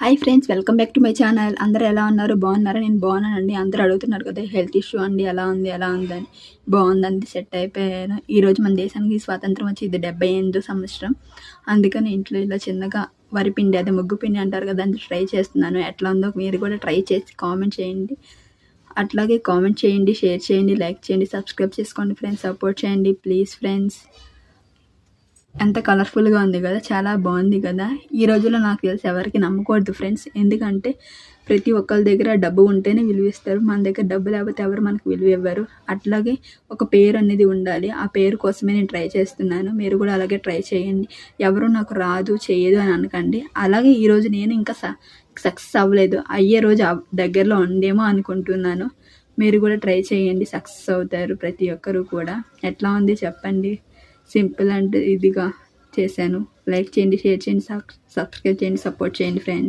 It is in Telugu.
Hi friends, welcome back to my channel. అందరూ ఎలా ఉన్నారు? బాగున్నారా? నేను బాగున్నానండి. అందరూ అడుగుతున్నారు కదా హెల్త్ ఇష్యూ అండి, ఎలా ఉంది అని. బాగుందండి, సెట్ అయిపోయాను. ఈరోజు మన దేశానికి స్వాతంత్రం వచ్చి ఇది 78వ సంవత్సరం. అందుకని ఇంట్లో ఇలా చిన్నగా వరి పిండి, అదే ముగ్గు పిండి అంటారు కదా, దాన్ని ట్రై చేస్తున్నాను. ఎట్లా ఉందో మీరు కూడా ట్రై చేసి కామెంట్ చేయండి. అట్లాగే కామెంట్ చేయండి, షేర్ చేయండి, లైక్ చేయండి, సబ్స్క్రైబ్ చేసుకోండి ఫ్రెండ్స్. సపోర్ట్ చేయండి ప్లీజ్ ఫ్రెండ్స్. ఎంత కలర్ఫుల్గా ఉంది కదా, చాలా బాగుంది కదా. ఈ రోజుల్లో నాకు తెలిసి ఎవరికి నమ్మకూడదు ఫ్రెండ్స్. ఎందుకంటే ప్రతి ఒక్కరి దగ్గర డబ్బు ఉంటేనే విలువిస్తారు. మన దగ్గర డబ్బు లేకపోతే ఎవరు మనకు విలువ ఇవ్వరు. అట్లాగే ఒక పేరు అనేది ఉండాలి. ఆ పేరు కోసమే నేను ట్రై చేస్తున్నాను. మీరు కూడా అలాగే ట్రై చేయండి. ఎవరు నాకు రాదు చేయదు అని అనకండి. అలాగే ఈరోజు నేను ఇంకా సక్సెస్ అవ్వలేదు, అయ్యే రోజు దగ్గరలో ఉందేమో అనుకుంటున్నాను. మీరు కూడా ట్రై చేయండి, సక్సెస్ అవుతారు ప్రతి ఒక్కరు కూడా. ఎట్లా ఉంది చెప్పండి. సింపుల్ అండ్ ఇదిగా చేశాను. లైక్ చేయండి, షేర్ చేయండి, సబ్స్క్రైబ్ చేయండి, సపోర్ట్ చేయండి ఫ్రెండ్స్.